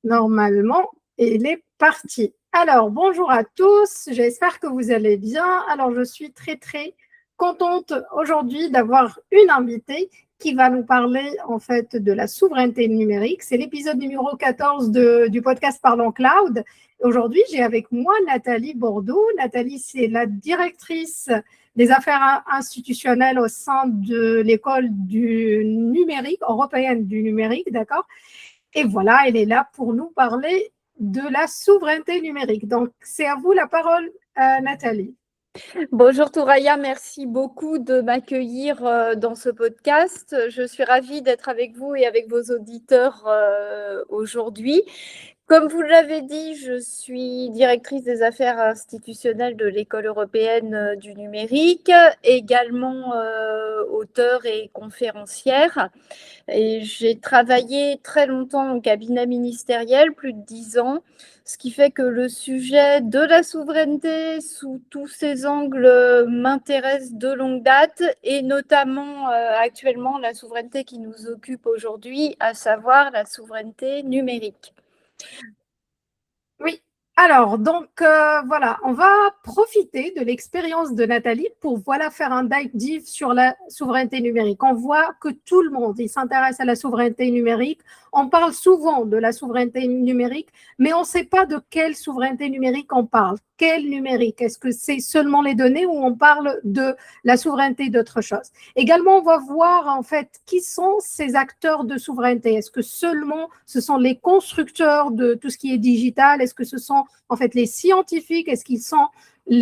Normalement, il est parti. Alors, bonjour à tous, j'espère que vous allez bien. Alors, je suis très contente aujourd'hui d'avoir une invitée qui va nous parler en fait de la souveraineté numérique. C'est l'épisode numéro 14 du podcast Parlons Cloud. Aujourd'hui, j'ai avec moi Nathalie Bordeaux. Nathalie, c'est la directrice des affaires institutionnelles au sein de l'école du numérique, européenne du numérique, d'accord? Et voilà, elle est là pour nous parler de la souveraineté numérique. Donc, c'est à vous la parole, Nathalie. Bonjour Touraya, merci beaucoup de m'accueillir dans ce podcast. Je suis ravie d'être avec vous et avec vos auditeurs aujourd'hui. Comme vous l'avez dit, je suis directrice des affaires institutionnelles de l'École européenne du numérique, également auteure et conférencière. Et j'ai travaillé très longtemps au cabinet ministériel, plus de 10 ans, ce qui fait que le sujet de la souveraineté sous tous ses angles m'intéresse de longue date et notamment actuellement la souveraineté qui nous occupe aujourd'hui, à savoir la souveraineté numérique. Oui. Alors, donc voilà, on va profiter de l'expérience de Nathalie pour voilà faire un dive sur la souveraineté numérique. On voit que tout le monde il s'intéresse à la souveraineté numérique. On parle souvent de la souveraineté numérique, mais on ne sait pas de quelle souveraineté numérique on parle. Quel numérique? Est-ce que c'est seulement les données ou on parle de la souveraineté d'autre chose? Également, on va voir en fait qui sont ces acteurs de souveraineté. Est-ce que seulement ce sont les constructeurs de tout ce qui est digital? Est-ce que ce sont en fait les scientifiques? Est-ce qu'ils sont en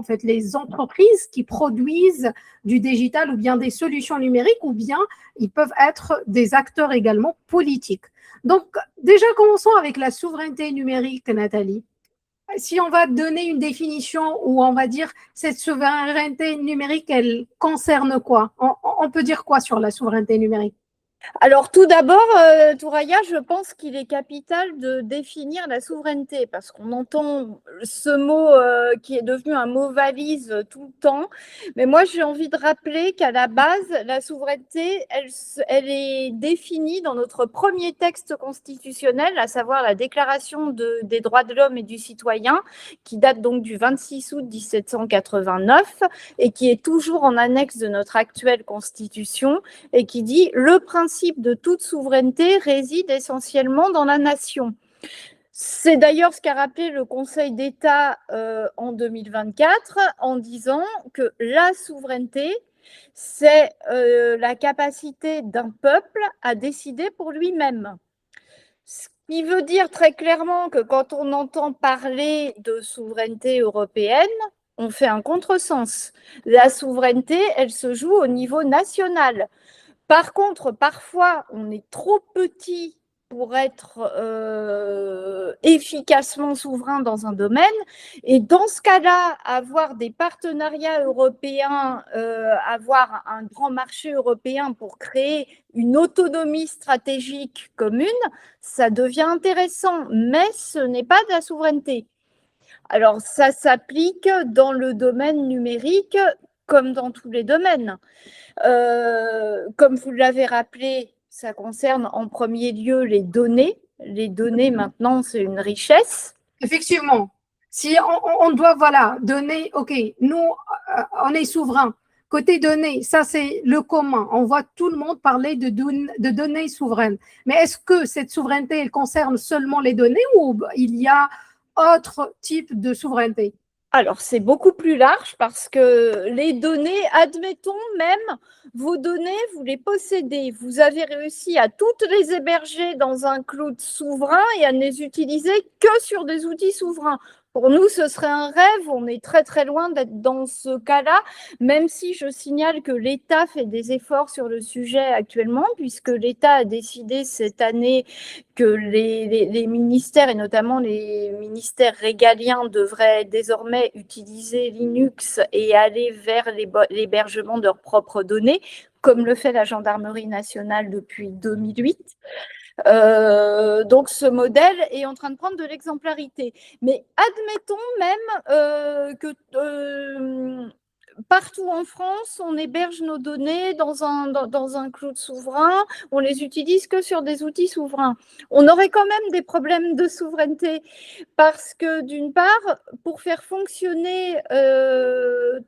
fait, les entreprises qui produisent du digital ou bien des solutions numériques ou bien ils peuvent être des acteurs également politiques. Donc, déjà, commençons avec la souveraineté numérique, Nathalie. Si on va donner une définition ou on va dire cette souveraineté numérique, elle concerne quoi? On peut dire quoi sur la souveraineté numérique? Alors tout d'abord, Touraya, je pense qu'il est capital de définir la souveraineté parce qu'on entend ce mot qui est devenu un mot valise tout le temps. Mais moi, j'ai envie de rappeler qu'à la base, la souveraineté, elle est définie dans notre premier texte constitutionnel, à savoir la Déclaration des droits de l'homme et du citoyen, qui date donc du 26 août 1789 et qui est toujours en annexe de notre actuelle constitution et qui dit « Le principe de toute souveraineté réside essentiellement dans la nation ». C'est d'ailleurs ce qu'a rappelé le Conseil d'État en 2024 en disant que la souveraineté, c'est la capacité d'un peuple à décider pour lui-même. Ce qui veut dire très clairement que quand on entend parler de souveraineté européenne, on fait un contresens. La souveraineté, elle se joue au niveau national. Par contre, parfois, on est trop petit pour être efficacement souverain dans un domaine. Et dans ce cas-là, avoir des partenariats européens, avoir un grand marché européen pour créer une autonomie stratégique commune, ça devient intéressant, mais ce n'est pas de la souveraineté. Alors, ça s'applique dans le domaine numérique comme dans tous les domaines. Comme vous l'avez rappelé, ça concerne en premier lieu les données. Les données, maintenant, c'est une richesse. Effectivement, si on doit voilà, donner, OK, nous, on est souverain. Côté données, ça c'est le commun. On voit tout le monde parler de données souveraines. Mais est-ce que cette souveraineté, elle concerne seulement les données ou il y a autre type de souveraineté? Alors, c'est beaucoup plus large parce que les données, admettons même, vos données, vous les possédez. Vous avez réussi à toutes les héberger dans un cloud souverain et à ne les utiliser que sur des outils souverains. Pour nous, ce serait un rêve. On est très loin d'être dans ce cas-là, même si je signale que l'État fait des efforts sur le sujet actuellement, puisque l'État a décidé cette année que les ministères, et notamment les ministères régaliens, devraient désormais utiliser Linux et aller vers l'hébergement de leurs propres données, comme le fait la gendarmerie nationale depuis 2008. Donc ce modèle est en train de prendre de l'exemplarité. Mais admettons même que partout en France, on héberge nos données dans un cloud souverain, on les utilise que sur des outils souverains. On aurait quand même des problèmes de souveraineté parce que d'une part, pour faire fonctionner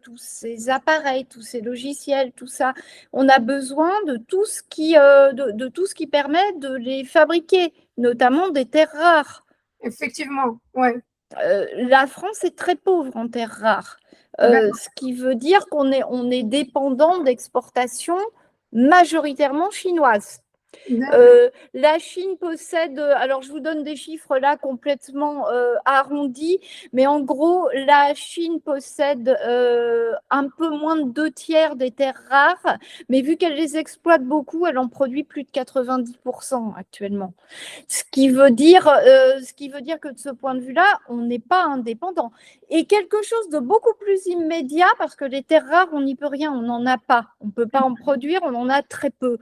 tous ces appareils, tous ces logiciels, tout ça, on a besoin de tout ce qui permet de les fabriquer, notamment des terres rares. Effectivement, ouais. La France est très pauvre en terres rares, ce qui veut dire qu'on est dépendant d'exportations majoritairement chinoises. La Chine possède, alors je vous donne des chiffres là complètement arrondis, mais en gros, la Chine possède un peu moins de 2/3 des terres rares, mais vu qu'elle les exploite beaucoup, elle en produit plus de 90% actuellement. Ce qui veut dire que de ce point de vue-là, on n'est pas indépendant. Et quelque chose de beaucoup plus immédiat, parce que les terres rares, on n'y peut rien, on n'en a pas. On ne peut pas en produire, on en a très peu.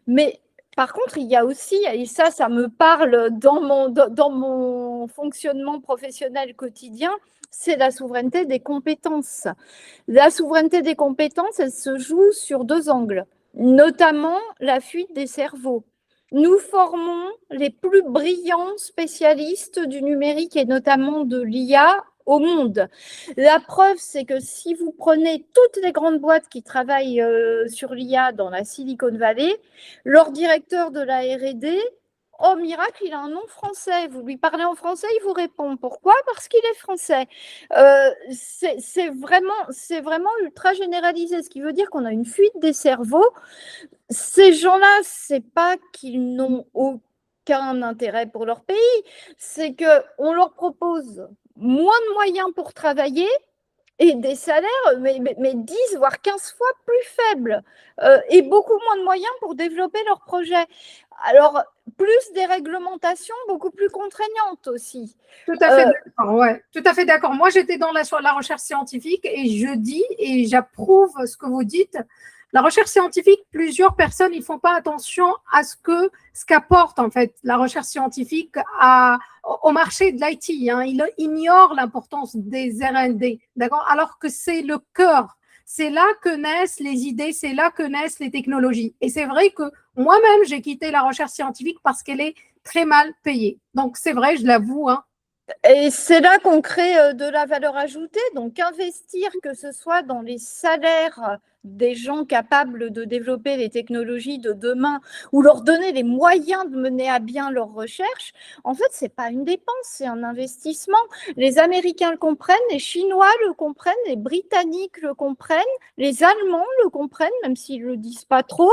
Mais par contre, il y a aussi, et ça me parle dans mon fonctionnement professionnel quotidien, c'est la souveraineté des compétences. La souveraineté des compétences, elle se joue sur 2 angles, notamment la fuite des cerveaux. Nous formons les plus brillants spécialistes du numérique et notamment de l'IA au monde. La preuve, c'est que si vous prenez toutes les grandes boîtes qui travaillent sur l'IA dans la Silicon Valley, leur directeur de la R&D, oh miracle, il a un nom français. Vous lui parlez en français, il vous répond. Pourquoi? Parce qu'il est français. C'est vraiment ultra généralisé, ce qui veut dire qu'on a une fuite des cerveaux. Ces gens-là, c'est pas qu'ils n'ont aucun intérêt pour leur pays, c'est qu'on leur propose moins de moyens pour travailler et des salaires, mais 10 voire 15 fois plus faibles, et beaucoup moins de moyens pour développer leurs projets. Alors, plus des réglementations beaucoup plus contraignantes aussi. Tout à fait d'accord, ouais. Tout à fait d'accord. Moi, j'étais dans la recherche scientifique et je dis et j'approuve ce que vous dites. La recherche scientifique, plusieurs personnes, ils font pas attention à ce qu'apporte en fait la recherche scientifique au marché de l'IT. Hein. Ils ignorent l'importance des R&D, d'accord? Alors que c'est le cœur. C'est là que naissent les idées, c'est là que naissent les technologies. Et c'est vrai que moi-même, j'ai quitté la recherche scientifique parce qu'elle est très mal payée. Donc, c'est vrai, je l'avoue, hein. Et c'est là qu'on crée de la valeur ajoutée. Donc, investir, que ce soit dans les salaires des gens capables de développer les technologies de demain ou leur donner les moyens de mener à bien leurs recherches, en fait, ce n'est pas une dépense, c'est un investissement. Les Américains le comprennent, les Chinois le comprennent, les Britanniques le comprennent, les Allemands le comprennent, même s'ils ne le disent pas trop.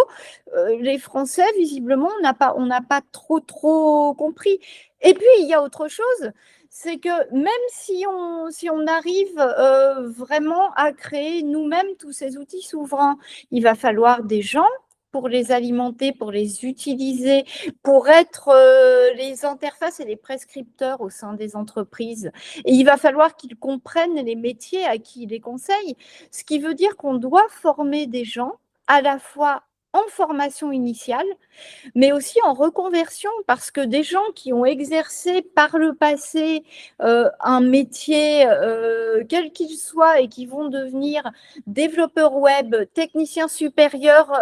Les Français, visiblement, on n'a pas trop compris. Et puis, il y a autre chose, c'est que même si on arrive vraiment à créer nous-mêmes tous ces outils souverains, il va falloir des gens pour les alimenter, pour les utiliser, pour être les interfaces et les prescripteurs au sein des entreprises. Et il va falloir qu'ils comprennent les métiers à qui ils les conseillent, ce qui veut dire qu'on doit former des gens à la fois en formation initiale, mais aussi en reconversion, parce que des gens qui ont exercé par le passé un métier, quel qu'il soit, et qui vont devenir développeurs web, techniciens supérieurs,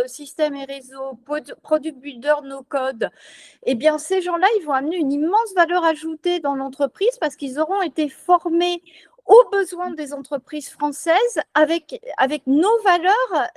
système et réseau, product builder, no-code, eh bien, ces gens-là, ils vont amener une immense valeur ajoutée dans l'entreprise parce qu'ils auront été formés aux besoins des entreprises françaises avec nos valeurs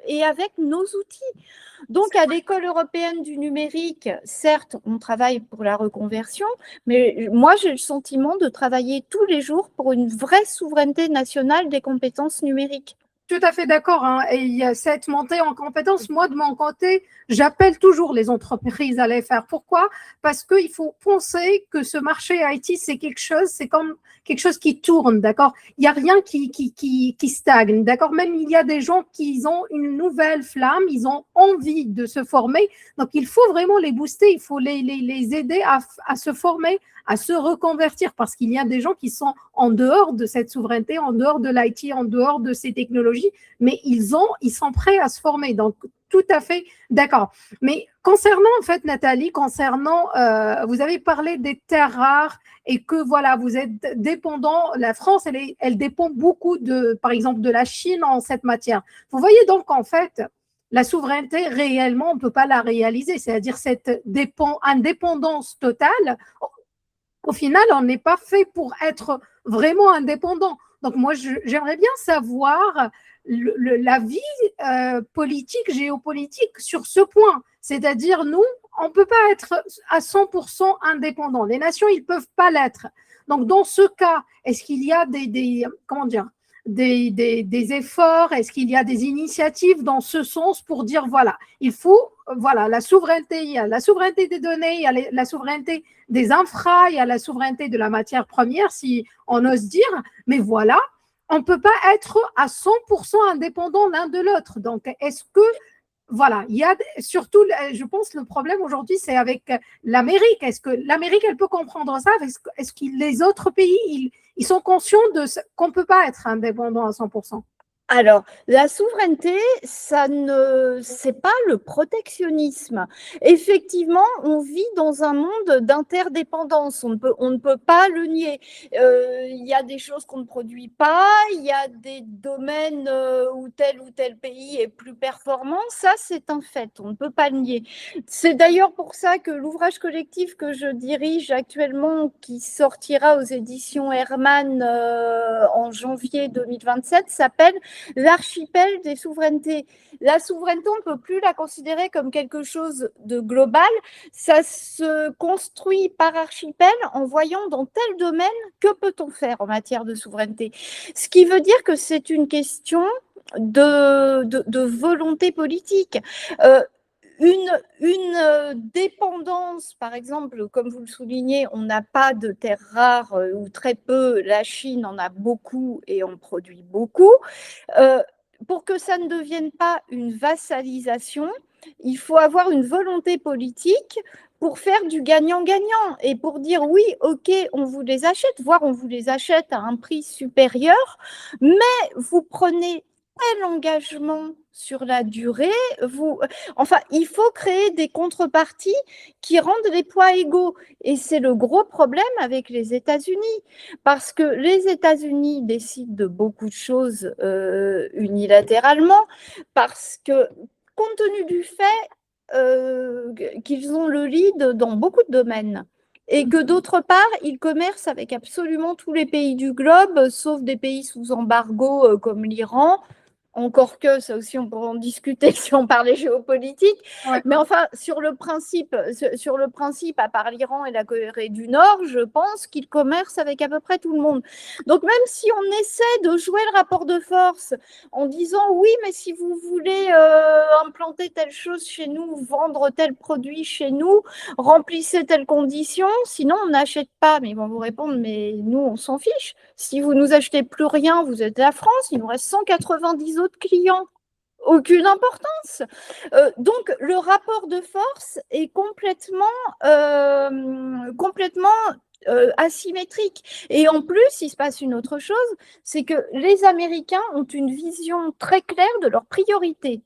et avec nos outils. Donc, à l'École européenne du numérique, certes, on travaille pour la reconversion, mais moi, j'ai le sentiment de travailler tous les jours pour une vraie souveraineté nationale des compétences numériques. Tout à fait d'accord. Hein. Et il y a cette montée en compétences. Moi, de mon côté, j'appelle toujours les entreprises à les faire. Pourquoi? Parce qu'il faut penser que ce marché IT, c'est comme quelque chose qui tourne, d'accord? Il n'y a rien qui stagne, d'accord? Même il y a des gens qui ont une nouvelle flamme, ils ont envie de se former. Donc, il faut vraiment les booster, il faut les aider à se former, à se reconvertir, parce qu'il y a des gens qui sont en dehors de cette souveraineté, en dehors de l'IT, en dehors de ces technologies, mais ils sont prêts à se former. Donc, tout à fait d'accord. Mais concernant, en fait, Nathalie, vous avez parlé des terres rares et que, voilà, vous êtes dépendant, la France, elle dépend beaucoup par exemple, de la Chine en cette matière. Vous voyez donc, en fait, la souveraineté, réellement, on ne peut pas la réaliser, c'est-à-dire cette indépendance totale. Au final, on n'est pas fait pour être vraiment indépendant. Donc, moi, j'aimerais bien savoir la vie politique, géopolitique sur ce point. C'est-à-dire, nous, on ne peut pas être à 100% indépendant. Les nations, ils ne peuvent pas l'être. Donc, dans ce cas, est-ce qu'il y a comment dire, des efforts, est-ce qu'il y a des initiatives dans ce sens pour dire, voilà, il faut, voilà, la souveraineté, il y a la souveraineté des données, il y a la souveraineté des infras, il y a la souveraineté de la matière première, si on ose dire, mais voilà, on ne peut pas être à 100% indépendant l'un de l'autre. Donc, est-ce que, voilà, il y a surtout, je pense, le problème aujourd'hui, c'est avec l'Amérique. Est-ce que l'Amérique, elle peut comprendre ça? Est-ce que les autres pays, ils sont conscients qu'on ne peut pas être indépendant à 100%? Alors, la souveraineté, c'est pas le protectionnisme. Effectivement, on vit dans un monde d'interdépendance. On ne peut pas le nier. Il y a des choses qu'on ne produit pas. Il y a des domaines où tel pays est plus performant. Ça, c'est un fait. On ne peut pas le nier. C'est d'ailleurs pour ça que l'ouvrage collectif que je dirige actuellement, qui sortira aux éditions Hermann en janvier 2027, s'appelle l'archipel des souverainetés. La souveraineté, on ne peut plus la considérer comme quelque chose de global. Ça se construit par archipel en voyant dans tel domaine que peut-on faire en matière de souveraineté. Ce qui veut dire que c'est une question de volonté politique. Une dépendance, par exemple, comme vous le soulignez, on n'a pas de terres rares ou très peu, la Chine en a beaucoup et en produit beaucoup. Pour que ça ne devienne pas une vassalisation, il faut avoir une volonté politique pour faire du gagnant-gagnant et pour dire oui, ok, on vous les achète, voire on vous les achète à un prix supérieur, mais vous prenez tel engagement sur la durée, enfin, il faut créer des contreparties qui rendent les poids égaux. Et c'est le gros problème avec les États-Unis, parce que les États-Unis décident de beaucoup de choses unilatéralement, parce que compte tenu du fait qu'ils ont le lead dans beaucoup de domaines. Et que d'autre part, ils commercent avec absolument tous les pays du globe, sauf des pays sous embargo comme l'Iran. Encore que, ça aussi, on pourrait en discuter si on parlait géopolitique. Ouais. Mais enfin, sur le principe, à part l'Iran et la Corée du Nord, je pense qu'ils commercent avec à peu près tout le monde. Donc, même si on essaie de jouer le rapport de force en disant oui, mais si vous voulez implanter telle chose chez nous, vendre tel produit chez nous, remplissez telle condition, sinon on n'achète pas. Mais ils vont vous répondre, mais nous, on s'en fiche. Si vous nous achetez plus rien, vous êtes la France, il nous reste 190 autres clients. Aucune importance. Donc, le rapport de force est complètement asymétrique. Et en plus, il se passe une autre chose, c'est que les Américains ont une vision très claire de leurs priorités.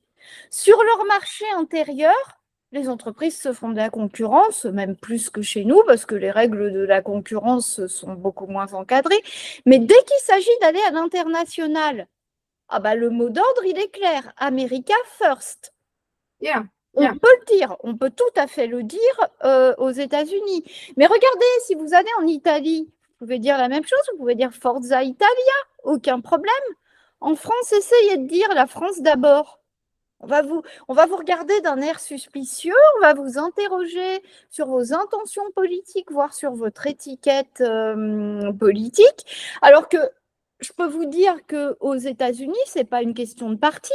Sur leur marché intérieur, les entreprises se font de la concurrence, même plus que chez nous, parce que les règles de la concurrence sont beaucoup moins encadrées. Mais dès qu'il s'agit d'aller à l'international, le mot d'ordre, il est clair. America first. Yeah. On peut le dire, on peut tout à fait le dire aux États-Unis. Mais regardez, si vous allez en Italie, vous pouvez dire la même chose, vous pouvez dire Forza Italia, aucun problème. En France, essayez de dire la France d'abord. On va vous regarder d'un air suspicieux, on va vous interroger sur vos intentions politiques, voire sur votre étiquette politique. Alors que je peux vous dire qu'aux États-Unis, ce n'est pas une question de parti.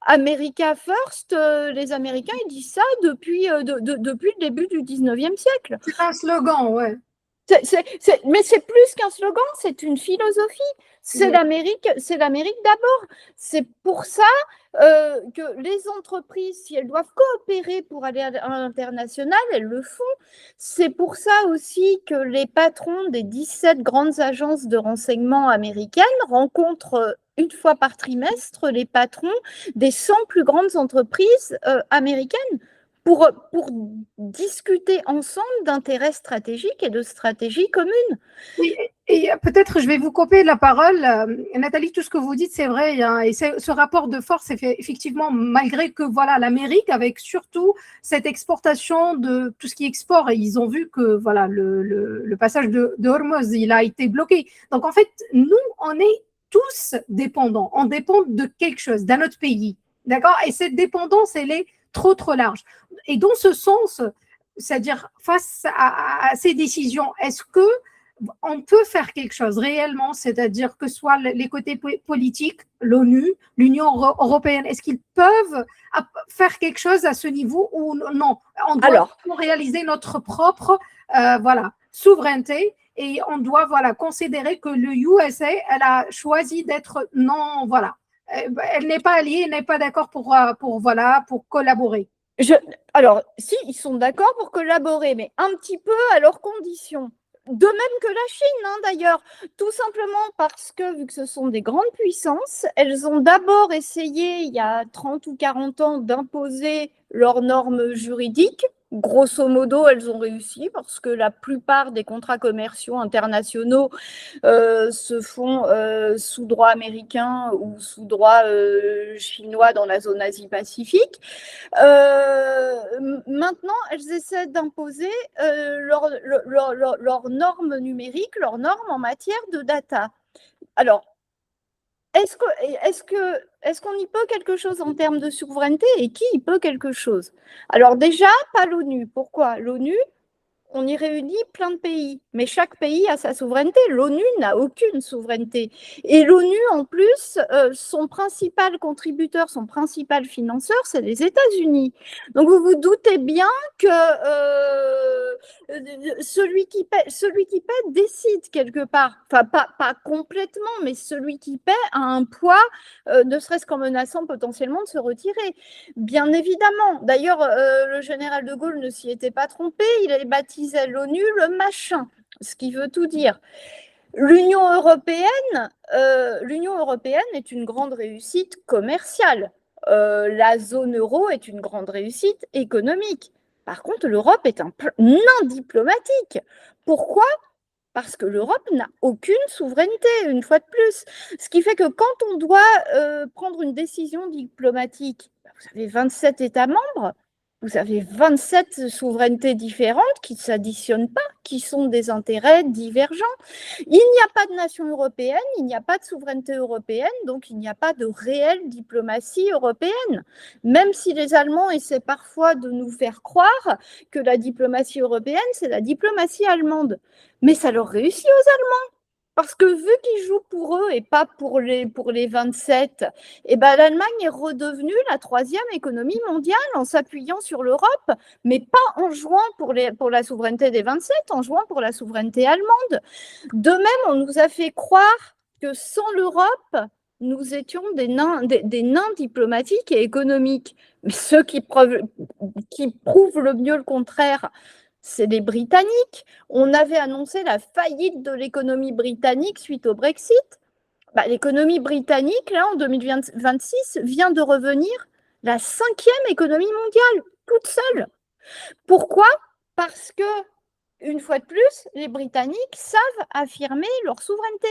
America First, les Américains, ils disent ça depuis le début du 19e siècle. C'est un slogan, ouais. Mais c'est plus qu'un slogan, c'est une philosophie. C'est l'Amérique d'abord. C'est pour ça que les entreprises, si elles doivent coopérer pour aller à l'international, elles le font. C'est pour ça aussi que les patrons des 17 grandes agences de renseignement américaines rencontrent une fois par trimestre les patrons des 100 plus grandes entreprises américaines pour discuter ensemble d'intérêts stratégiques et de stratégies communes. Oui, et peut-être je vais vous couper la parole. Nathalie, tout ce que vous dites, c'est vrai, hein, et ce rapport de force, est fait, effectivement, malgré que voilà, l'Amérique, avec surtout cette exportation de tout ce qui est export, et ils ont vu que voilà, le passage de Hormuz, il a été bloqué. Donc en fait, nous, on est tous dépendants. On dépend de quelque chose, d'un autre pays. D'accord? Et cette dépendance, elle est trop large. Et dans ce sens, c'est-à-dire face à ces décisions, est-ce que on peut faire quelque chose réellement, c'est-à-dire que soit les côtés politiques, l'ONU, l'Union européenne, est-ce qu'ils peuvent faire quelque chose à ce niveau ou non? On doit réaliser notre propre voilà, souveraineté et on doit voilà, considérer que le USA, elle a choisi d'être non, voilà, elle n'est pas alliée, elle n'est pas d'accord voilà, pour collaborer. Alors, si, ils sont d'accord pour collaborer, mais un petit peu à leurs conditions. De même que la Chine, hein, d'ailleurs, tout simplement parce que, vu que ce sont des grandes puissances, elles ont d'abord essayé, il y a 30 ou 40 ans, d'imposer leurs normes juridiques. Grosso modo, elles ont réussi parce que la plupart des contrats commerciaux internationaux se font sous droit américain ou sous droit chinois dans la zone Asie-Pacifique. Maintenant, elles essaient d'imposer leurs normes numériques, leurs normes en matière de data. Alors, est-ce qu'on y peut quelque chose en termes de souveraineté et qui y peut quelque chose? Alors déjà, pas l'ONU. Pourquoi? L'ONU, on y réunit plein de pays, mais chaque pays a sa souveraineté. L'ONU n'a aucune souveraineté. Et l'ONU, en plus, son principal contributeur, son principal financeur, c'est les États-Unis. Donc vous vous doutez bien que celui qui paie décide quelque part. Enfin, pas complètement, mais celui qui paie a un poids, ne serait-ce qu'en menaçant potentiellement de se retirer. Bien évidemment. D'ailleurs, le général de Gaulle ne s'y était pas trompé. Il a baptisé l'ONU le machin, ce qui veut tout dire. L'Union européenne est une grande réussite commerciale. La zone euro est une grande réussite économique. Par contre, l'Europe est un nain diplomatique. Pourquoi? Parce que l'Europe n'a aucune souveraineté, une fois de plus. Ce qui fait que quand on doit prendre une décision diplomatique, vous avez 27 États membres, vous avez 27 souverainetés différentes qui ne s'additionnent pas, qui sont des intérêts divergents. Il n'y a pas de nation européenne, il n'y a pas de souveraineté européenne, donc il n'y a pas de réelle diplomatie européenne. Même si les Allemands essaient parfois de nous faire croire que la diplomatie européenne, c'est la diplomatie allemande. Mais ça leur réussit aux Allemands. Parce que vu qu'ils jouent pour eux et pas pour les 27, eh ben, l'Allemagne est redevenue la troisième économie mondiale en s'appuyant sur l'Europe, mais pas en jouant pour la souveraineté des 27, en jouant pour la souveraineté allemande. De même, on nous a fait croire que sans l'Europe, nous étions des nains diplomatiques et économiques. Mais ceux qui prouvent le mieux le contraire, c'est les Britanniques. On avait annoncé la faillite de l'économie britannique suite au Brexit. L'économie britannique, là, en 2026, vient de revenir la 5e économie mondiale, toute seule. Pourquoi? Parce que, une fois de plus, les Britanniques savent affirmer leur souveraineté.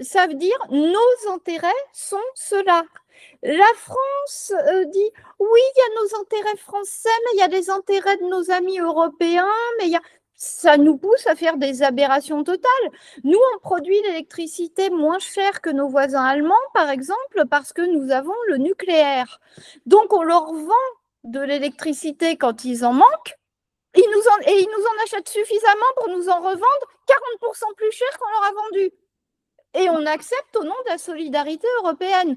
Savent dire nos intérêts sont ceux-là. La France dit oui, il y a nos intérêts français, mais il y a les intérêts de nos amis européens, mais ça nous pousse à faire des aberrations totales. Nous, on produit l'électricité moins chère que nos voisins allemands, par exemple, parce que nous avons le nucléaire. Donc, on leur vend de l'électricité quand ils en manquent, et ils nous en achètent suffisamment pour nous en revendre 40% plus cher qu'on leur a vendu. Et on accepte au nom de la solidarité européenne.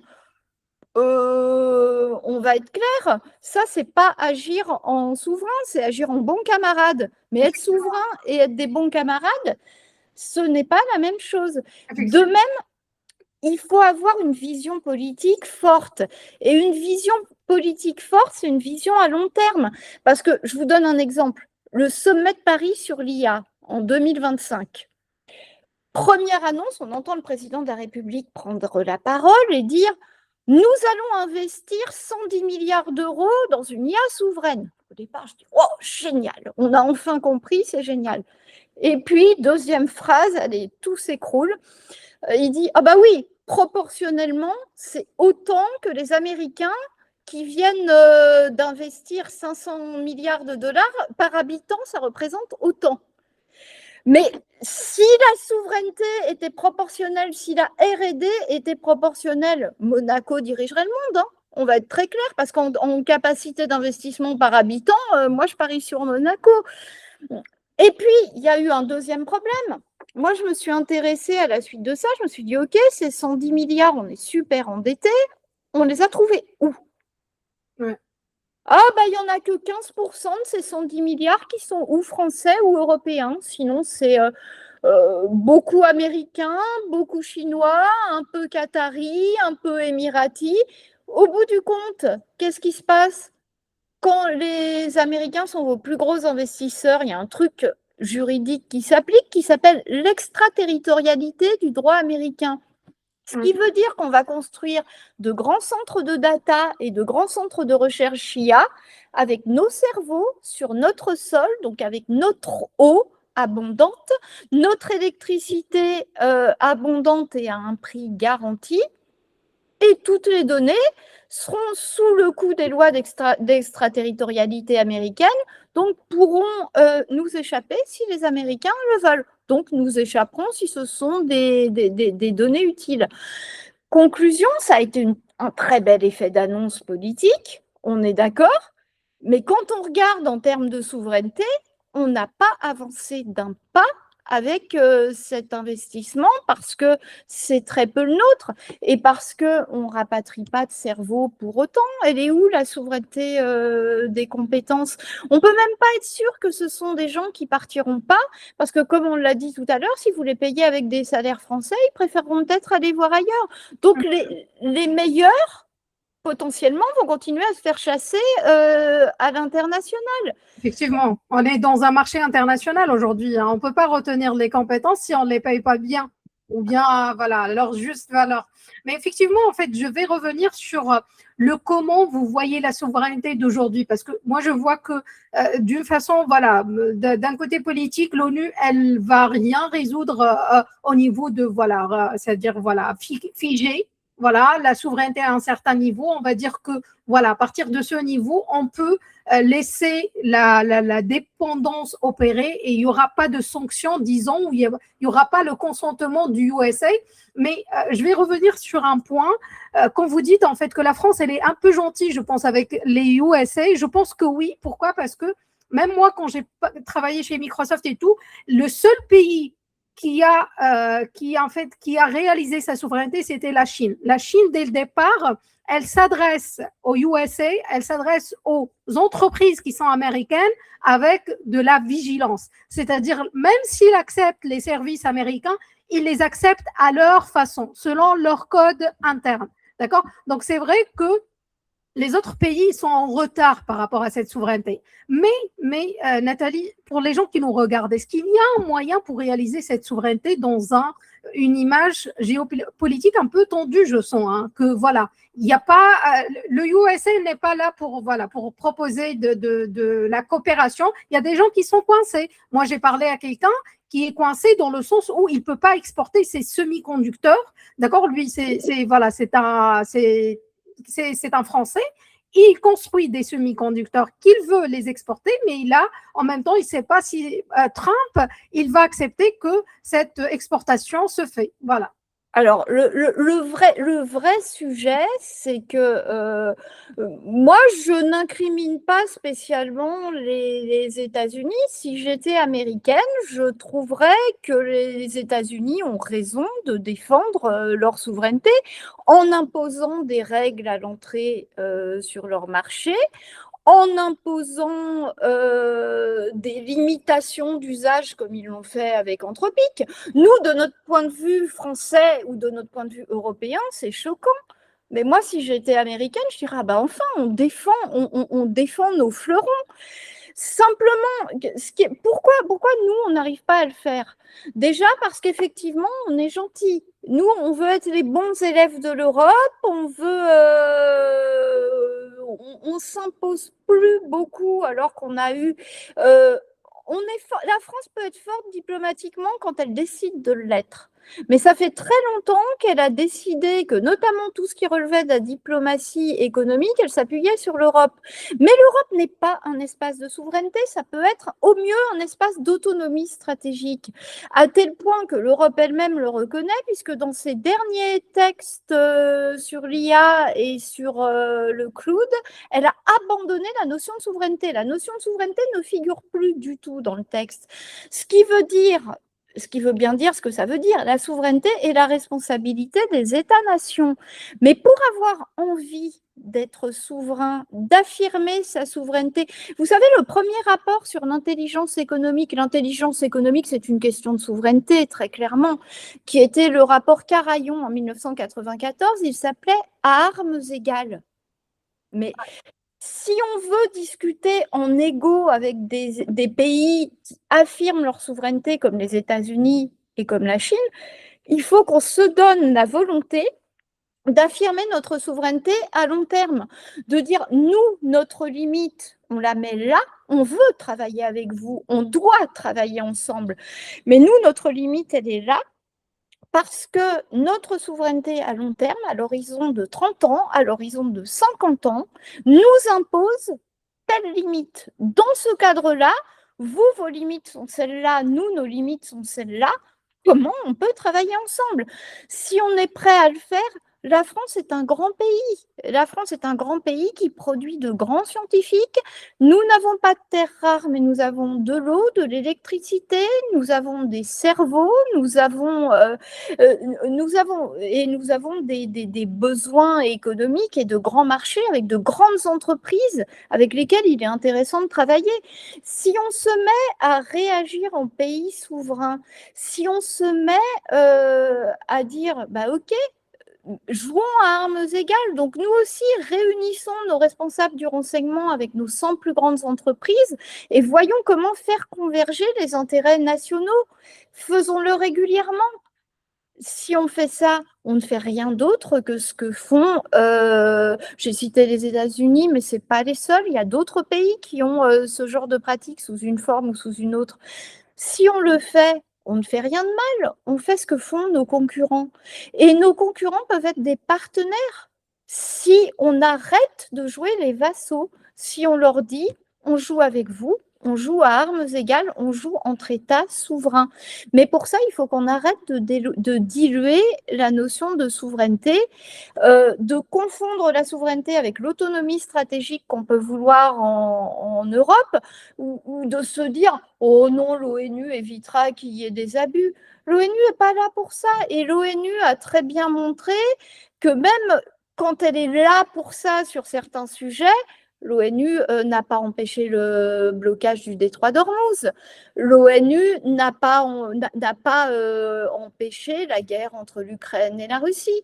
On va être clair, ça, c'est pas agir en souverain, c'est agir en bon camarade. Mais être souverain et être des bons camarades, ce n'est pas la même chose. De même, il faut avoir une vision politique forte. Et une vision politique forte, c'est une vision à long terme. Parce que, je vous donne un exemple, le sommet de Paris sur l'IA en 2025. première annonce, on entend le président de la République prendre la parole et dire « Nous allons investir 110 milliards d'euros dans une IA souveraine ». Au départ, je dis « Oh, génial, on a enfin compris, c'est génial ». Et puis, deuxième phrase, allez, tout s'écroule. Il dit « Ah bah oui, proportionnellement, c'est autant que les Américains qui viennent d'investir 500 milliards de dollars par habitant, ça représente autant ». Mais si la souveraineté était proportionnelle, si la R&D était proportionnelle, Monaco dirigerait le monde, hein. On va être très clair, parce qu'en capacité d'investissement par habitant, moi je parie sur Monaco. Et puis, il y a eu un deuxième problème. Moi, je me suis intéressée à la suite de ça, je me suis dit, ok, ces 110 milliards, on est super endettés, on les a trouvés où? Ouais. Ah, bah, il n'y en a que 15% de ces 110 milliards qui sont ou français ou européens. Sinon, c'est beaucoup américains, beaucoup chinois, un peu qataris, un peu émiratis. Au bout du compte, qu'est-ce qui se passe? Quand les Américains sont vos plus gros investisseurs, il y a un truc juridique qui s'applique qui s'appelle l'extraterritorialité du droit américain. Ce qui veut dire qu'on va construire de grands centres de data et de grands centres de recherche IA avec nos cerveaux sur notre sol, donc avec notre eau abondante, notre électricité abondante et à un prix garanti, et toutes les données seront sous le coup des lois d'extraterritorialité américaine, donc pourront nous échapper si les Américains le veulent. Donc nous échapperons si ce sont des données utiles. Conclusion, ça a été un très bel effet d'annonce politique, on est d'accord, mais quand on regarde en termes de souveraineté, on n'a pas avancé d'un pas avec cet investissement parce que c'est très peu le nôtre et parce qu'on ne rapatrie pas de cerveau pour autant. Elle est où la souveraineté des compétences? On ne peut même pas être sûr que ce sont des gens qui partiront pas parce que, comme on l'a dit tout à l'heure, si vous les payez avec des salaires français, ils préféreront peut-être aller voir ailleurs. Donc, les meilleurs, potentiellement, vont continuer à se faire chasser à l'international. Effectivement, on est dans un marché international aujourd'hui, hein. On ne peut pas retenir les compétences si on ne les paye pas bien, ou bien, voilà, leur juste valeur. Mais effectivement, en fait, je vais revenir sur le comment vous voyez la souveraineté d'aujourd'hui, parce que moi, je vois que d'une façon, voilà, d'un côté politique, l'ONU, elle va rien résoudre au niveau de, voilà, c'est-à-dire, voilà, figer, voilà, la souveraineté à un certain niveau. On va dire que, voilà, à partir de ce niveau, on peut laisser la dépendance opérer et il n'y aura pas de sanctions, disons, où il n'y aura pas le consentement du USA. Mais je vais revenir sur un point. Quand vous dites en fait que la France, elle est un peu gentille, je pense, avec les USA, je pense que oui. Pourquoi? Parce que même moi, quand j'ai travaillé chez Microsoft et tout, le seul pays qui a réalisé sa souveraineté, c'était la Chine. La Chine, dès le départ, elle s'adresse aux USA, elle s'adresse aux entreprises qui sont américaines avec de la vigilance. C'est-à-dire, même s'ils acceptent les services américains, ils les acceptent à leur façon, selon leur code interne. D'accord? Donc, c'est vrai que les autres pays sont en retard par rapport à cette souveraineté. Mais Nathalie, pour les gens qui nous regardent, est-ce qu'il y a un moyen pour réaliser cette souveraineté dans une image géopolitique un peu tendue, je sens, hein, que voilà, il n'y a pas, le USA n'est pas là pour proposer de la coopération. Il y a des gens qui sont coincés. Moi, j'ai parlé à quelqu'un qui est coincé dans le sens où il ne peut pas exporter ses semi-conducteurs. D'accord? Lui, c'est un Français. Il construit des semi-conducteurs qu'il veut les exporter, mais en même temps, il ne sait pas si Trump, il va accepter que cette exportation se fait. Voilà. Alors, le vrai sujet, c'est que moi, je n'incrimine pas spécialement les États-Unis. Si j'étais américaine, je trouverais que les États-Unis ont raison de défendre leur souveraineté en imposant des règles à l'entrée sur leur marché, en imposant des limitations d'usage comme ils l'ont fait avec Anthropic. Nous, de notre point de vue français ou de notre point de vue européen, c'est choquant. Mais moi, si j'étais américaine, je dirais, ah bah enfin, on défend nos fleurons. Simplement, pourquoi nous, on n'arrive pas à le faire? Déjà parce qu'effectivement, on est gentil. Nous, on veut être les bons élèves de l'Europe, on s'impose plus beaucoup alors qu'on a eu... la France peut être forte diplomatiquement quand elle décide de l'être. Mais ça fait très longtemps qu'elle a décidé que, notamment tout ce qui relevait de la diplomatie économique, elle s'appuyait sur l'Europe. Mais l'Europe n'est pas un espace de souveraineté, ça peut être au mieux un espace d'autonomie stratégique, à tel point que l'Europe elle-même le reconnaît, puisque dans ses derniers textes sur l'IA et sur le cloud, elle a abandonné la notion de souveraineté. La notion de souveraineté ne figure plus du tout dans le texte. Ce qui veut bien dire ce que ça veut dire. La souveraineté est la responsabilité des États-nations. Mais pour avoir envie d'être souverain, d'affirmer sa souveraineté, vous savez, le premier rapport sur l'intelligence économique, c'est une question de souveraineté, très clairement, qui était le rapport Carayon en 1994, il s'appelait « À armes égales ». Mais si on veut discuter en égo avec des pays qui affirment leur souveraineté comme les États-Unis et comme la Chine, il faut qu'on se donne la volonté d'affirmer notre souveraineté à long terme, de dire nous, notre limite, on la met là, on veut travailler avec vous, on doit travailler ensemble, mais nous, notre limite, elle est là, parce que notre souveraineté à long terme, à l'horizon de 30 ans, à l'horizon de 50 ans, nous impose telle limite. Dans ce cadre-là, vous, vos limites sont celles-là, nous, nos limites sont celles-là. Comment on peut travailler ensemble? Si on est prêt à le faire, la France est un grand pays. La France est un grand pays qui produit de grands scientifiques. Nous n'avons pas de terres rares, mais nous avons de l'eau, de l'électricité, nous avons des cerveaux, nous avons des besoins économiques et de grands marchés avec de grandes entreprises avec lesquelles il est intéressant de travailler. Si on se met à réagir en pays souverain, si on se met à dire, bah ok, jouons à armes égales. Donc, nous aussi, réunissons nos responsables du renseignement avec nos 100 plus grandes entreprises et voyons comment faire converger les intérêts nationaux. Faisons-le régulièrement. Si on fait ça, on ne fait rien d'autre que ce que font, j'ai cité les États-Unis, mais ce n'est pas les seuls. Il y a d'autres pays qui ont ce genre de pratique sous une forme ou sous une autre. Si on le fait, on ne fait rien de mal, on fait ce que font nos concurrents. Et nos concurrents peuvent être des partenaires. Si on arrête de jouer les vassaux, si on leur dit, on joue avec vous, on joue à armes égales, on joue entre États souverains. Mais pour ça, il faut qu'on arrête de diluer la notion de souveraineté, de confondre la souveraineté avec l'autonomie stratégique qu'on peut vouloir en Europe, ou de se dire « Oh non, l'ONU évitera qu'il y ait des abus ». L'ONU n'est pas là pour ça, et l'ONU a très bien montré que même quand elle est là pour ça sur certains sujets, l'ONU n'a pas empêché le blocage du détroit d'Ormuz. L'ONU n'a pas empêché la guerre entre l'Ukraine et la Russie.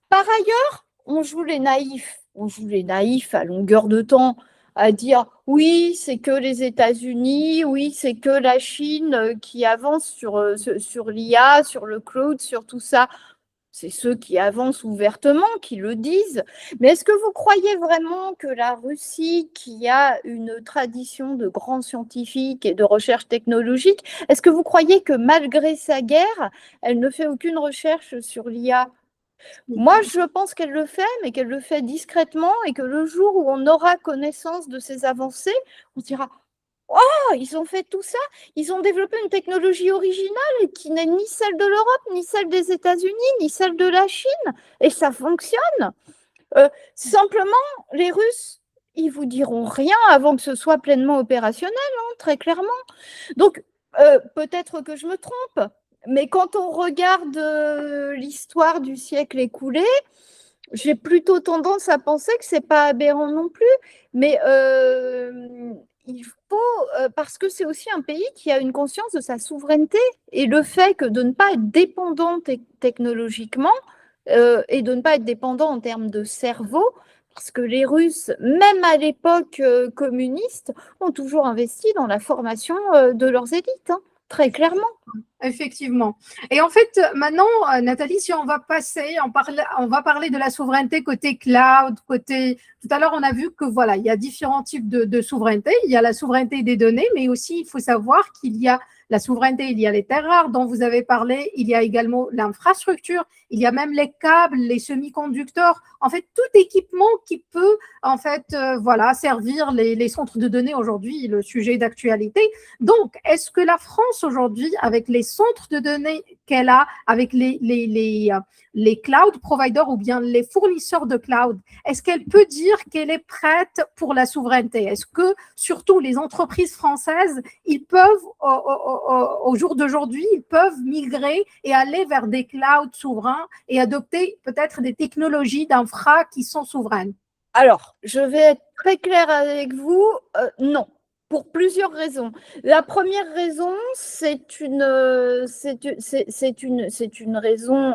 Par ailleurs, on joue les naïfs. On joue les naïfs à longueur de temps à dire oui, c'est que les États-Unis, oui, c'est que la Chine qui avance sur l'IA, sur le cloud, sur tout ça. C'est ceux qui avancent ouvertement, qui le disent. Mais est-ce que vous croyez vraiment que la Russie, qui a une tradition de grands scientifiques et de recherche technologique, est-ce que vous croyez que malgré sa guerre, elle ne fait aucune recherche sur l'IA? Moi, je pense qu'elle le fait, mais qu'elle le fait discrètement et que le jour où on aura connaissance de ces avancées, on se dira « Oh, ils ont fait tout ça, ils ont développé une technologie originale qui n'est ni celle de l'Europe, ni celle des États-Unis, ni celle de la Chine, et ça fonctionne. » Simplement, les Russes, ils vous diront rien avant que ce soit pleinement opérationnel, hein, très clairement. Donc, peut-être que je me trompe, mais quand on regarde l'histoire du siècle écoulé, j'ai plutôt tendance à penser que ce n'est pas aberrant non plus, mais il faut, parce que c'est aussi un pays qui a une conscience de sa souveraineté et le fait que de ne pas être dépendant technologiquement et de ne pas être dépendant en termes de cerveau Parce que les Russes, même à l'époque communiste, ont toujours investi dans la formation de leurs élites, hein, très clairement. Effectivement. Et en fait, maintenant, Nathalie, si on va passer, on va parler de la souveraineté côté cloud, côté. Tout à l'heure, on a vu que voilà, il y a différents types de souveraineté. Il y a la souveraineté des données, mais aussi, il faut savoir qu'il y a la souveraineté, il y a les terres rares dont vous avez parlé, il y a également l'infrastructure, il y a même les câbles, les semi-conducteurs. En fait, tout équipement qui peut, en fait, voilà, servir les centres de données aujourd'hui, le sujet d'actualité. Donc, est-ce que la France aujourd'hui, avec les centres de données qu'elle a, avec les cloud providers ou bien les fournisseurs de cloud, est-ce qu'elle peut dire qu'elle est prête pour la souveraineté? Est-ce que surtout les entreprises françaises, ils peuvent, au jour d'aujourd'hui, ils peuvent migrer et aller vers des clouds souverains et adopter peut-être des technologies d'infra qui sont souveraines? Alors, je vais être très claire avec vous, non, pour plusieurs raisons. La première raison, c'est une raison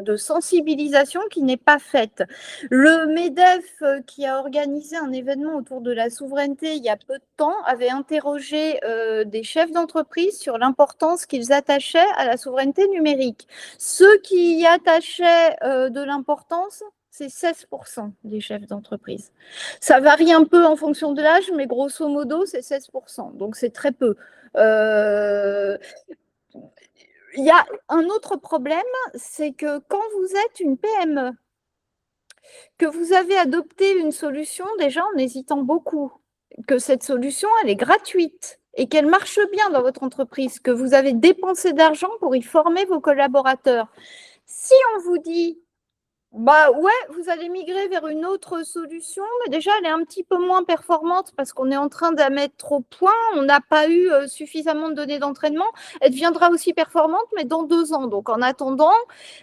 de sensibilisation qui n'est pas faite. Le MEDEF, qui a organisé un événement autour de la souveraineté il y a peu de temps, avait interrogé des chefs d'entreprise sur l'importance qu'ils attachaient à la souveraineté numérique. Ceux qui y attachaient de l'importance, c'est 16% des chefs d'entreprise. Ça varie un peu en fonction de l'âge, mais grosso modo, c'est 16%. Donc, c'est très peu. Il y a un autre problème, c'est que quand vous êtes une PME, que vous avez adopté une solution déjà en hésitant beaucoup, que cette solution, elle est gratuite et qu'elle marche bien dans votre entreprise, que vous avez dépensé d'argent pour y former vos collaborateurs. Si on vous dit bah ouais, vous allez migrer vers une autre solution, mais déjà elle est un petit peu moins performante parce qu'on est en train de la mettre au point, on n'a pas eu suffisamment de données d'entraînement. Elle deviendra aussi performante, mais dans 2 ans. Donc en attendant,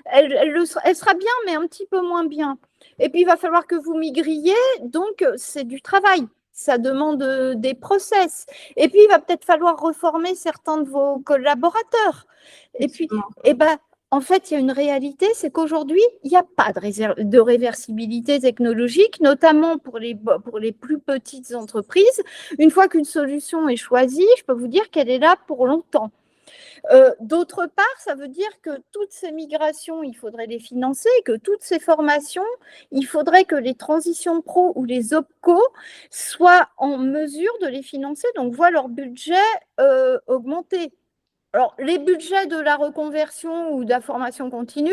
elle sera bien, mais un petit peu moins bien. Et puis il va falloir que vous migriez, donc c'est du travail. Ça demande des process. Et puis il va peut-être falloir reformer certains de vos collaborateurs. Et puis, eh ben, en fait, il y a une réalité, c'est qu'aujourd'hui, il n'y a pas de réversibilité technologique, notamment pour les plus petites entreprises. Une fois qu'une solution est choisie, je peux vous dire qu'elle est là pour longtemps. D'autre part, ça veut dire que toutes ces migrations, il faudrait les financer, que toutes ces formations, il faudrait que les transitions pro ou les OPCO soient en mesure de les financer, donc voient leur budget augmenter. Alors, les budgets de la reconversion ou de la formation continue,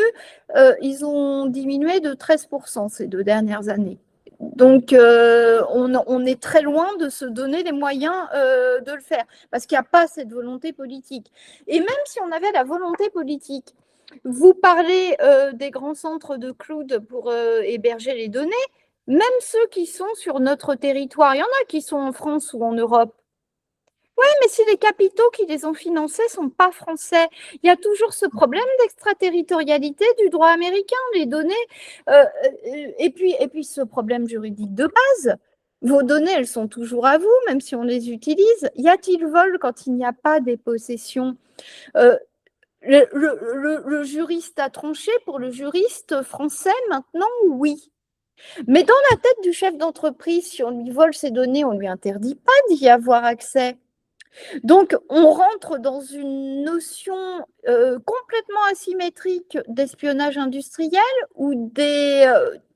ils ont diminué de 13% ces 2 dernières années. Donc, on est très loin de se donner les moyens de le faire, parce qu'il n'y a pas cette volonté politique. Et même si on avait la volonté politique, vous parlez des grands centres de cloud pour héberger les données, même ceux qui sont sur notre territoire, il y en a qui sont en France ou en Europe. Oui, mais si les capitaux qui les ont financés ne sont pas français, il y a toujours ce problème d'extraterritorialité du droit américain, les données, et puis ce problème juridique de base. Vos données, elles sont toujours à vous, même si on les utilise. Y a-t-il vol quand il n'y a pas des possessions? Le juriste a tranché. Pour le juriste français, maintenant, oui. Mais dans la tête du chef d'entreprise, si on lui vole ses données, on ne lui interdit pas d'y avoir accès. Donc, on rentre dans une notion complètement asymétrique d'espionnage industriel où des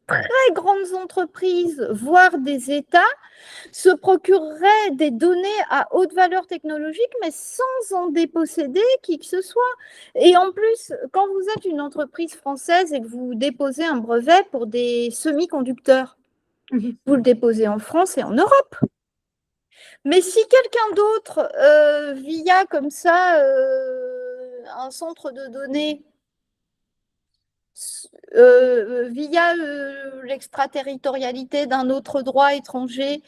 très grandes entreprises, voire des États, se procureraient des données à haute valeur technologique, mais sans en déposséder qui que ce soit. Et en plus, quand vous êtes une entreprise française et que vous déposez un brevet pour des semi-conducteurs, vous le déposez en France et en Europe. Mais si quelqu'un d'autre, via comme ça un centre de données, via l'extraterritorialité d'un autre droit étranger,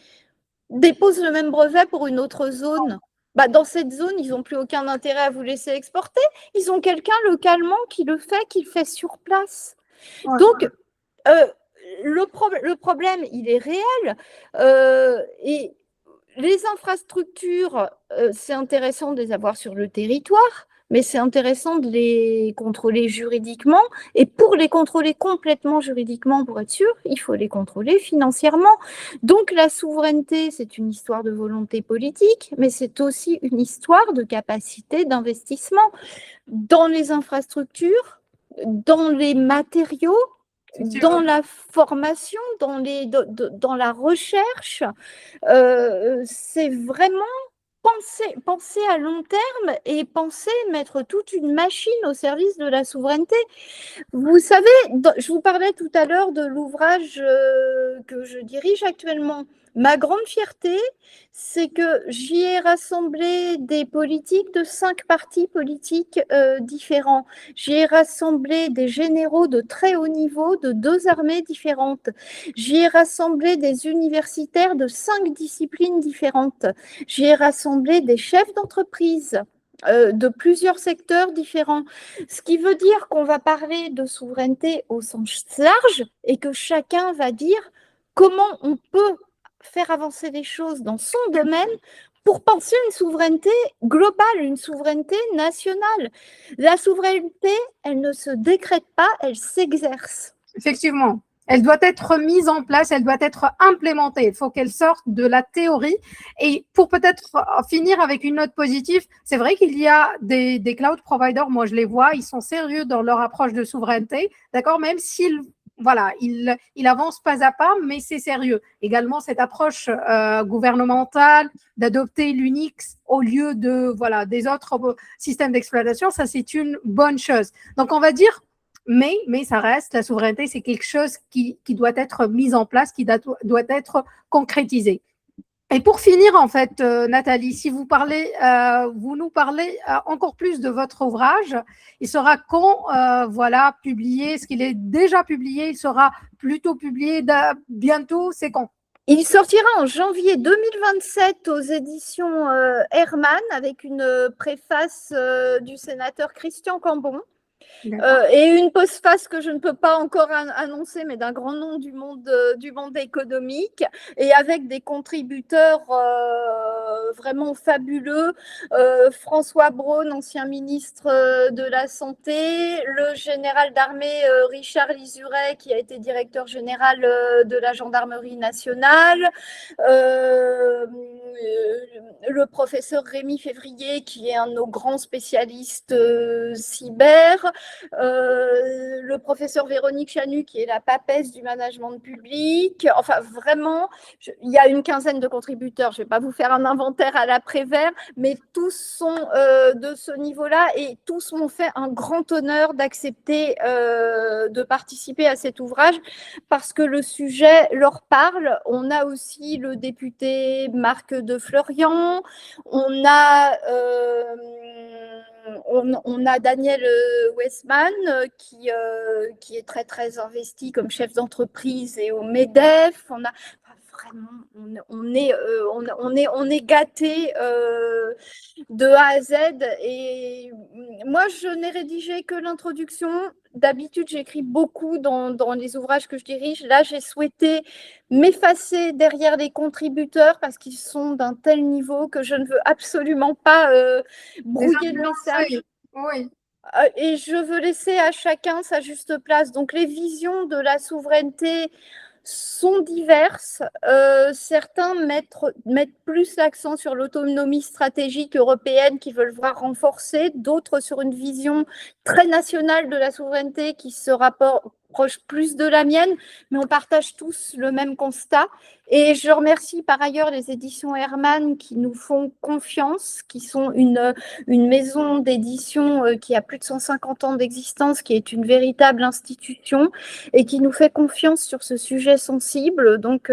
dépose le même brevet pour une autre zone, bah, dans cette zone, ils n'ont plus aucun intérêt à vous laisser exporter. Ils ont quelqu'un localement qui le fait sur place. Ouais. Donc, le problème, il est réel. Et les infrastructures, c'est intéressant de les avoir sur le territoire, mais c'est intéressant de les contrôler juridiquement. Et pour les contrôler complètement juridiquement, pour être sûr, il faut les contrôler financièrement. Donc la souveraineté, c'est une histoire de volonté politique, mais c'est aussi une histoire de capacité d'investissement dans les infrastructures, dans les matériaux, dans la formation, dans la recherche. C'est vraiment penser à long terme et penser mettre toute une machine au service de la souveraineté. Vous savez, je vous parlais tout à l'heure de l'ouvrage que je dirige actuellement. Ma grande fierté, c'est que j'y ai rassemblé des politiques de 5 partis politiques différents. J'y ai rassemblé des généraux de très haut niveau de 2 armées différentes. J'y ai rassemblé des universitaires de 5 disciplines différentes. J'y ai rassemblé des chefs d'entreprise de plusieurs secteurs différents. Ce qui veut dire qu'on va parler de souveraineté au sens large et que chacun va dire comment on peut faire avancer les choses dans son domaine pour penser une souveraineté globale, une souveraineté nationale. La souveraineté, elle ne se décrète pas, elle s'exerce. Effectivement. Elle doit être mise en place, elle doit être implémentée. Il faut qu'elle sorte de la théorie. Et pour peut-être finir avec une note positive, c'est vrai qu'il y a des cloud providers, moi je les vois, ils sont sérieux dans leur approche de souveraineté, d'accord, même s'ils il avance pas à pas, mais c'est sérieux. Également, cette approche gouvernementale d'adopter l'Unix au lieu des autres systèmes d'exploitation, ça c'est une bonne chose. Donc on va dire, mais ça reste, la souveraineté, c'est quelque chose qui doit être mis en place, qui doit être concrétisé. Et pour finir, en fait, Nathalie, si vous nous parlez encore plus de votre ouvrage, il sera quand, publié? Est-ce qu'il est déjà publié? Il sera plutôt publié bientôt? C'est quand? Il sortira en janvier 2027 aux éditions Hermann avec une préface du sénateur Christian Cambon. Et une postface que je ne peux pas encore annoncer, mais d'un grand nom du monde économique, et avec des contributeurs vraiment fabuleux. François Braun, ancien ministre de la Santé, le général d'armée Richard Lizuret, qui a été directeur général de la gendarmerie nationale, le professeur Rémi Février, qui est un de nos grands spécialistes cyber, le professeur Véronique Chanu, qui est la papesse du management public. Enfin, vraiment, il y a une quinzaine de contributeurs. Je ne vais pas vous faire un inventaire à l'après-vert, mais tous sont de ce niveau-là et tous m'ont fait un grand honneur d'accepter de participer à cet ouvrage parce que le sujet leur parle. On a aussi le député Marc de Florian, on a Daniel Westman qui est très très investi comme chef d'entreprise et au MEDEF. Vraiment, on est gâté de A à Z. Et moi, je n'ai rédigé que l'introduction. D'habitude, j'écris beaucoup dans les ouvrages que je dirige. Là, j'ai souhaité m'effacer derrière les contributeurs parce qu'ils sont d'un tel niveau que je ne veux absolument pas brouiller le message. Oui. Et je veux laisser à chacun sa juste place. Donc, les visions de la souveraineté sont diverses. Certains mettent plus l'accent sur l'autonomie stratégique européenne qui veulent voir renforcée, d'autres sur une vision très nationale de la souveraineté qui se rapproche plus de la mienne, mais on partage tous le même constat. Et je remercie par ailleurs les éditions Hermann qui nous font confiance, qui sont une maison d'édition qui a plus de 150 ans d'existence, qui est une véritable institution et qui nous fait confiance sur ce sujet sensible. Donc,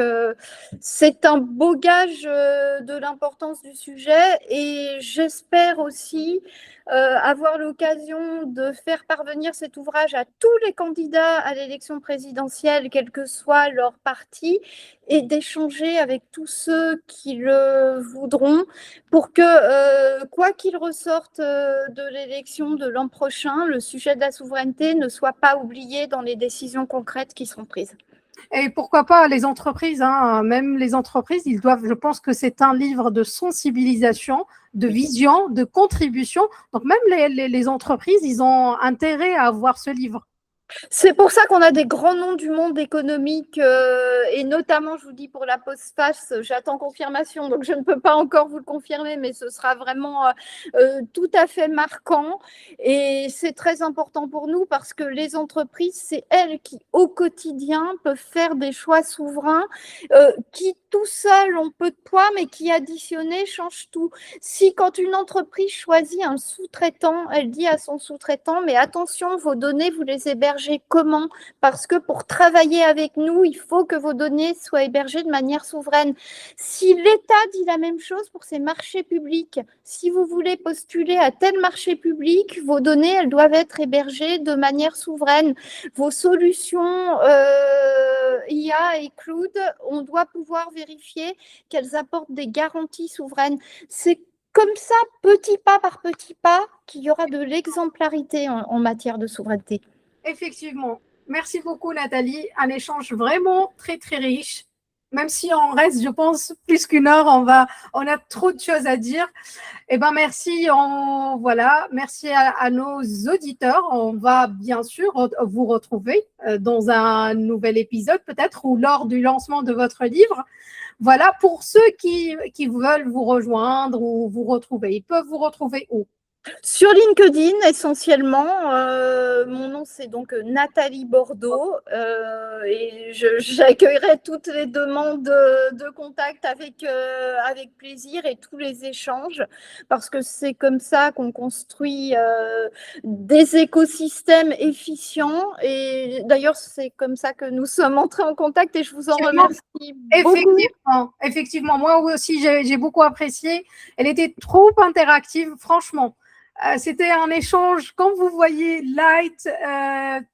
c'est un beau gage de l'importance du sujet et j'espère aussi avoir l'occasion de faire parvenir cet ouvrage à tous les candidats à l'élection présidentielle, quel que soit leur parti, et d'échanger avec tous ceux qui le voudront pour que, quoi qu'il ressorte de l'élection de l'an prochain, le sujet de la souveraineté ne soit pas oublié dans les décisions concrètes qui seront prises. Et pourquoi pas les entreprises, hein, même les entreprises, ils doivent, je pense que c'est un livre de sensibilisation, de vision, de contribution. Donc même les entreprises, ils ont intérêt à avoir ce livre. C'est pour ça qu'on a des grands noms du monde économique et notamment, je vous dis, pour la postface, j'attends confirmation, donc je ne peux pas encore vous le confirmer, mais ce sera vraiment tout à fait marquant et c'est très important pour nous parce que les entreprises, c'est elles qui, au quotidien, peuvent faire des choix souverains qui, tout seul, ont peu de poids, mais qui, additionnés, changent tout. Si quand une entreprise choisit un sous-traitant, elle dit à son sous-traitant, mais attention, vos données, vous les hébergez comment? Parce que pour travailler avec nous, il faut que vos données soient hébergées de manière souveraine. Si l'État dit la même chose pour ses marchés publics, si vous voulez postuler à tel marché public, vos données, elles doivent être hébergées de manière souveraine. Vos solutions IA et cloud, on doit pouvoir vérifier qu'elles apportent des garanties souveraines. C'est comme ça, petit pas par petit pas, qu'il y aura de l'exemplarité en matière de souveraineté. Effectivement. Merci beaucoup, Nathalie. Un échange vraiment très, très riche. Même si on reste, je pense, plus qu'une heure, on a trop de choses à dire. Eh ben, merci. Merci à nos auditeurs. On va bien sûr vous retrouver dans un nouvel épisode, peut-être, ou lors du lancement de votre livre. Voilà, pour ceux qui veulent vous rejoindre ou vous retrouver, ils peuvent vous retrouver où? Sur LinkedIn, essentiellement, mon nom c'est donc Nathalie Bordeaux et j'accueillerai toutes les demandes de contact avec plaisir et tous les échanges parce que c'est comme ça qu'on construit des écosystèmes efficients et d'ailleurs c'est comme ça que nous sommes entrés en contact et je vous en remercie beaucoup. Effectivement, moi aussi j'ai beaucoup apprécié. Elle était trop interactive, franchement. C'était un échange, comme vous voyez, light,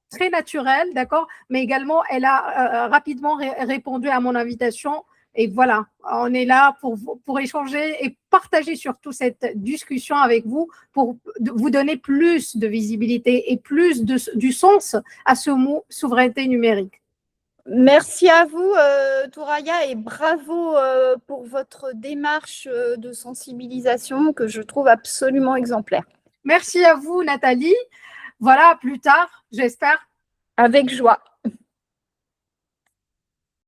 très naturel, d'accord. Mais également, elle a rapidement répondu à mon invitation. Et voilà, on est là pour échanger et partager surtout cette discussion avec vous pour vous donner plus de visibilité et plus du sens à ce mot souveraineté numérique. Merci à vous, Touraya, et bravo pour votre démarche de sensibilisation que je trouve absolument exemplaire. Merci à vous, Nathalie. Voilà, à plus tard, j'espère. Avec joie.